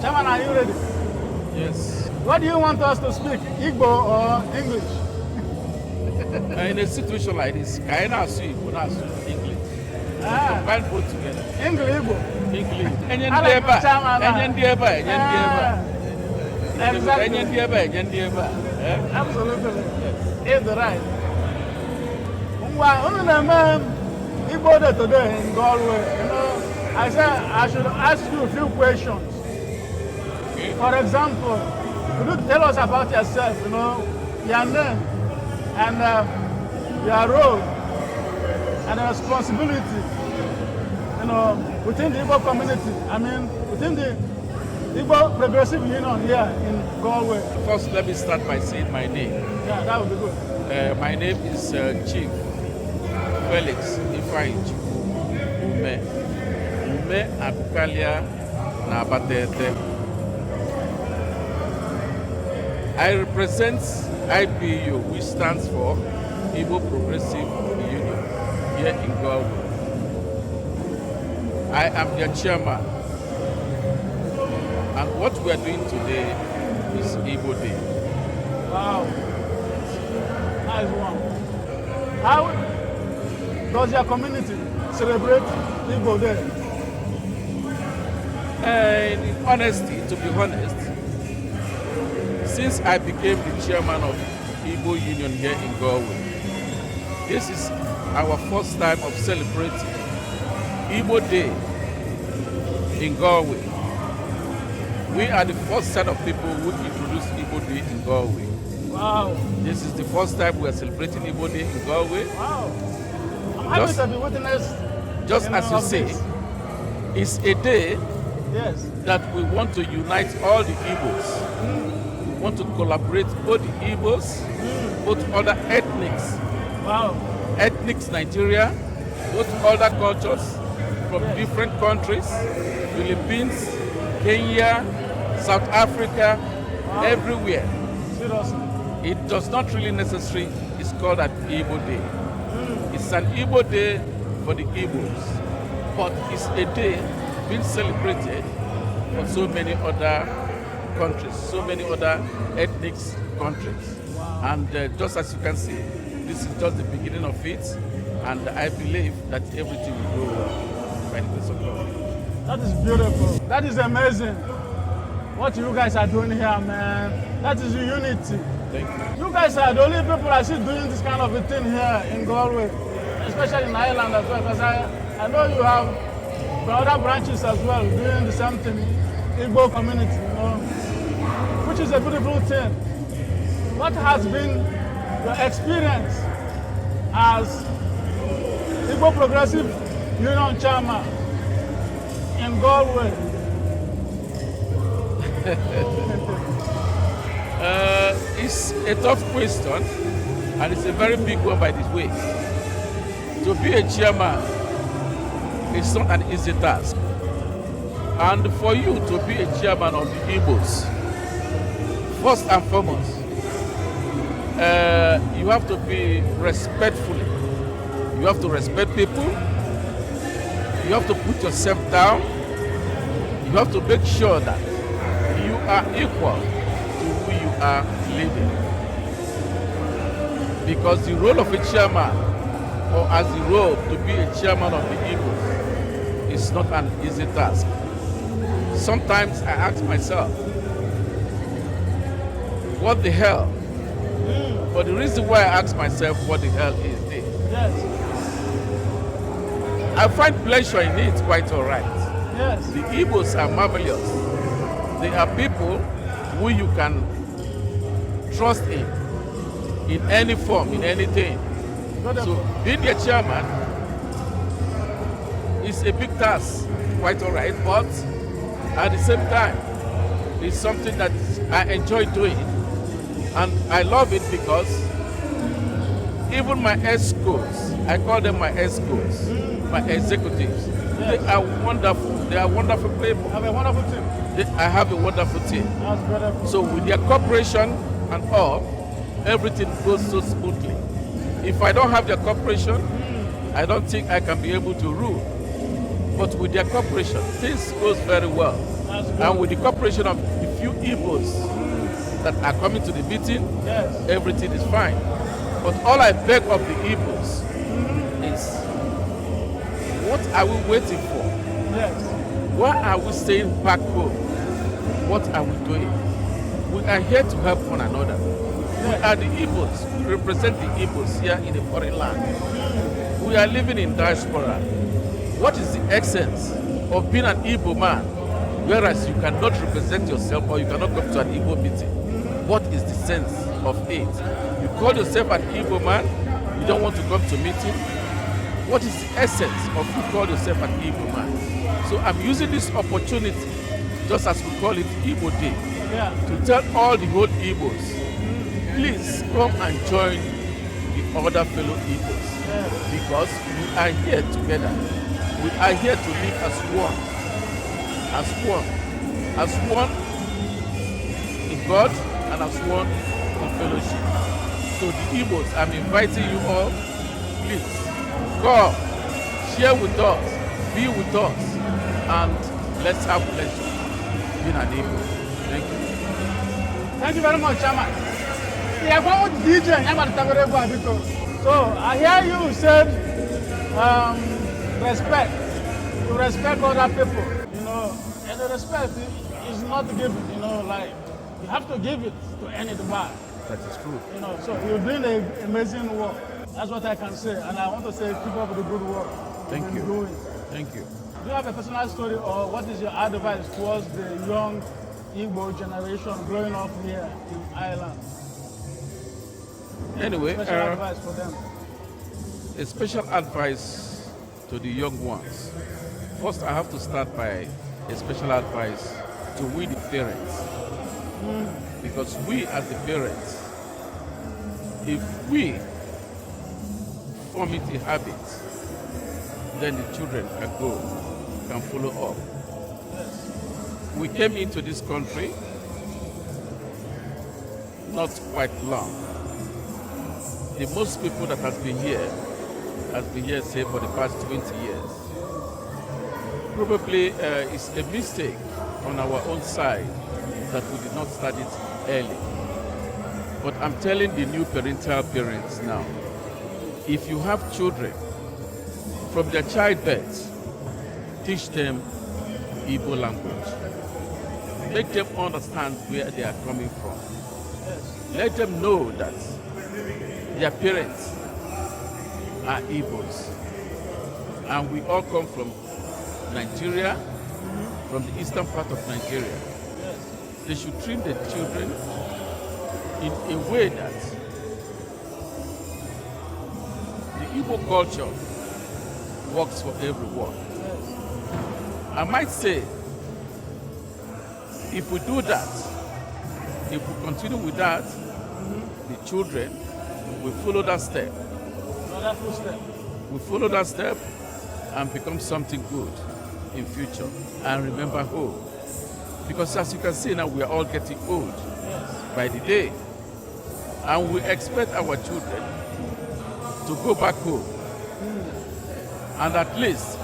Chairman, are you ready? Yes. What do you want us to speak, Igbo or English? In a situation like this, can I ask you Igbo, not English? Combine both together. English, Igbo. English. Absolutely. Yes. It's right. Igbo Day today in Galway, I said I should ask you a few questions. Okay. For example, could you tell us about yourself, your name and your role and responsibility, within the Igbo community, within the Igbo Progressive Union here in Galway. First, let me start by saying my name. Yeah, that would be good. My name is Chief Felix Umeh. Umeh Abukalia na Abatete. I represent IPU, which stands for Igbo Progressive Union here in Galway. I am their chairman. And what we are doing today is Igbo Day. Wow. Nice one. How does your community celebrate Igbo Day? In honesty, to be honest, since I became the chairman of Igbo Union here in Galway, this is our first time of celebrating Igbo Day in Galway. We are the first set of people who introduced Igbo Day in Galway. Wow. This is the first time we are celebrating Igbo Day in Galway. Wow. I'm happy to be witness. Just as you say, it's a day that we want to unite all the Igbos. We want to collaborate both the Igbos, both other ethnics. Wow. Ethnics Nigeria, both other cultures from different countries, Philippines, Kenya, South Africa, everywhere. Seriously. It does not really necessary it's called an Igbo Day. It's an Igbo Day for the Igbos, but it's a day being celebrated for so many other countries, so many other ethnic countries. And just as you can see, this is just the beginning of it, and I believe that everything will go well by the grace of God. That is beautiful. That is amazing. What you guys are doing here, man. That is unity. Thank you. You guys are the only people I see doing this kind of a thing here in Galway, especially in Ireland as well, because I know you have other branches as well doing the same thing, Igbo community, which is a beautiful thing. What has been your experience as Igbo Progressive Union Chairman in Galway? It's a tough question, and it's a very big one by the way. To be a chairman is not an easy task. And for you to be a chairman of the Igbos, first and foremost, you have to be respectful. You have to respect people. You have to put yourself down. You have to make sure that you are equal to who you are leading. Because the role of a chairman, or as the role to be a chairman of the Igbos, is not an easy task. Sometimes I ask myself, what the hell? But the reason why I ask myself what the hell is this, I find pleasure in it quite all right. Yes. The Igbos are marvelous. They are people who you can trust in any form, in anything. So being their chairman is a big task, quite all right, but at the same time, it's something that I enjoy doing. And I love it because even my ESCOs, I call them my ESCOs, my executives, they are wonderful. They are wonderful people. Have a wonderful team. I have a wonderful team. That's beautiful. So with their cooperation and all, everything goes so smoothly. If I don't have their cooperation, I don't think I can be able to rule. But with their cooperation, things goes very well. And with the cooperation of the few Igbos that are coming to the meeting, everything is fine. But all I beg of the Igbos is, what are we waiting for? Why are we staying back home? What are we doing? We are here to help one another. We are the Igbos. We represent the Igbos here in a foreign land. We are living in diaspora. What is the essence of being an Igbo man, whereas you cannot represent yourself or you cannot come to an Igbo meeting? What is the sense of it? You call yourself an Igbo man, you don't want to come to meeting. What is the essence of you call yourself an Igbo man? So I'm using this opportunity, just as we call it Igbo Day, to tell all the whole Igbos, please come and join the other fellow Igbos, because we are here together. We are here to live as one, as one in God and as one in fellowship. So the Igbos, I'm inviting you all, please come, share with us, be with us, and let's have pleasure being an Igbo. Thank you. Thank you very much, Chairman. So I hear you said respect. You respect other people, and the respect is not given, like you have to give it to anybody. That is true. So you're doing an amazing work. That's what I can say, and I want to say keep up the good work. Thank you. Doing. Thank you. Do you have a personal story, or what is your advice towards the young Igbo generation growing up here in Ireland? Anyway, special advice for them. A special advice to the young ones. First, I have to start by a special advice to we the parents. Because we as the parents, if we form it a habit, then the children can follow up. We came into this country not quite long. The most people that has been here, say, for the past 20 years. Probably it's a mistake on our own side that we did not start it early. But I'm telling the new parental parents now, if you have children, from their childbirth, teach them Igbo language. Make them understand where they are coming from. Let them know that their parents are Igbos. And we all come from Nigeria, from the eastern part of Nigeria. They should train their children in a way that the Igbo culture works for everyone. I might say, if we do that, if we continue with that, the children will follow that step. We follow that step and become something good in future. And remember home. Because as you can see now, we are all getting old by the day. And we expect our children to go back home and at least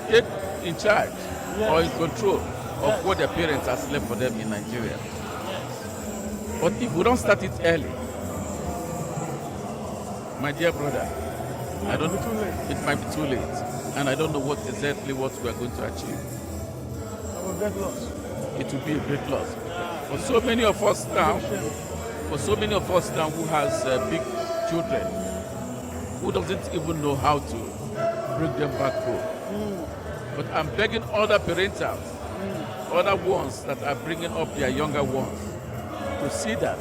take in charge or in control of what their parents have left for them in Nigeria. But if we don't start it early, my dear brother, it might be too late. And I don't know exactly what we are going to achieve. It will be a great loss. For so many of us now, who has big children, who doesn't even know how to bring them back home. But I'm begging other parentals, other ones that are bringing up their younger ones, to see that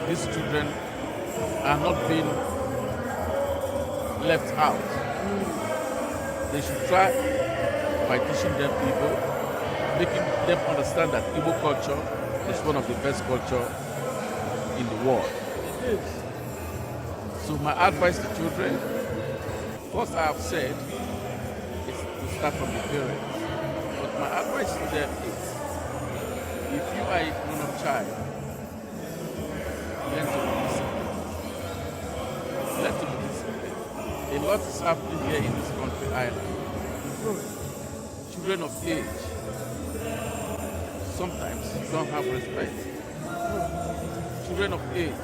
these children are not being left out. They should try by teaching them Igbo, making them understand that Igbo culture is one of the best culture in the world. So my advice to children, first I have said, is to start from the parents. But my advice to them is, if you are a grown-up child, learn to be disciplined. Learn to be disciplined. A lot is happening here in this country, Ireland. Children of age sometimes don't have respect. Children of age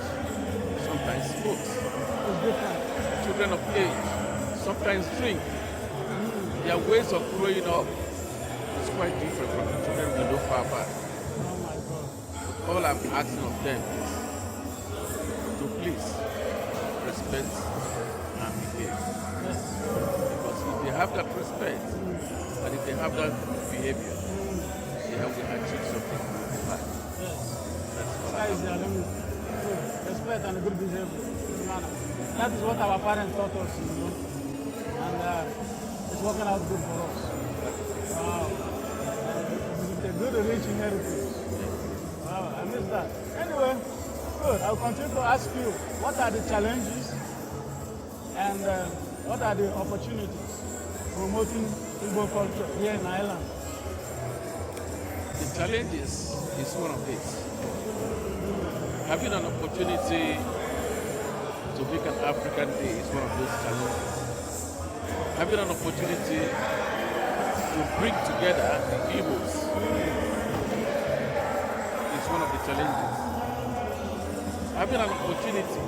sometimes smoke. It's different. Children of age sometimes drink. Their ways of growing up is quite different from the children we know far back. Oh my God. All I'm asking of them is to please respect and behave. Yes. Because if they have that respect and if they have that behavior, they have to achieve something in life. Yes. That's all That I is their limit. Good. Respect and good behavior. Good manner. That is what our parents taught us, you know. And it's working out good for us. Wow. It's a good rich inheritance. Wow, I missed that. Anyway, good. I'll continue to ask you, what are the challenges and what are the opportunities promoting Igbo culture here in Ireland? The challenges is one of these. Having an opportunity to make an African Day is one of those challenges. Having an opportunity to bring together the Igbos is one of the challenges. Having an opportunity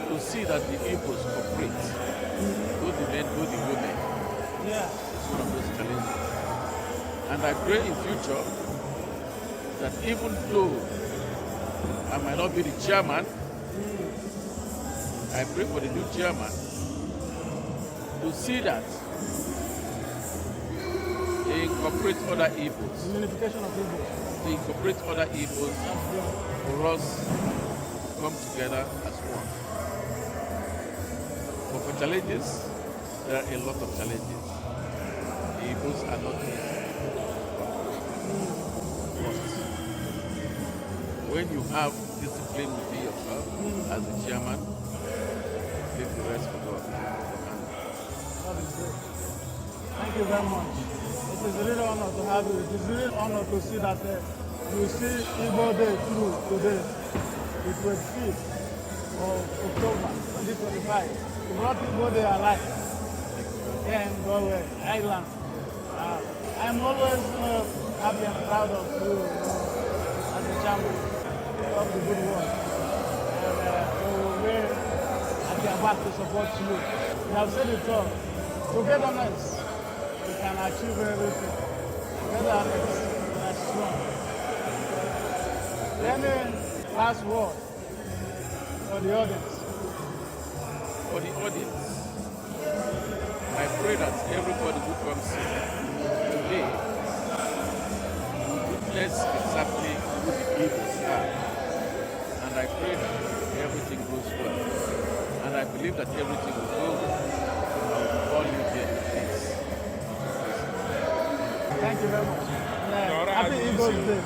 to see that the Igbos cooperate, both the men, both the women, Yeah. is one of those challenges. And I pray in future that even though I might not be the chairman, I pray for the new chairman to see that they incorporate other Igbos, The unification of Igbo. they incorporate other Igbos That's good. for us to come together as one. But for challenges, there are a lot of challenges. The Igbos are not easy. But when you have discipline within yourself as the chairman, leave the rest for God. That is great. Thank you very much. It is really an honor to have you. It is really an honor to see that you see Igbo Day through today, the 25th of October 2025. You brought Igbo Day alive here in Galway, Ireland. I'm always happy and proud of you, as a chairman of the good work. And we're at your back to support you. You have said it all. Togetherness, we can achieve everything. Togetherness, we are strong. Any last word for the audience? For the audience, I pray that everybody who comes today witness exactly who the Igbos are. And I pray that everything goes well. And I believe that everything will go well. I will all live here in peace. Thank you very much. Happy Igbo Day.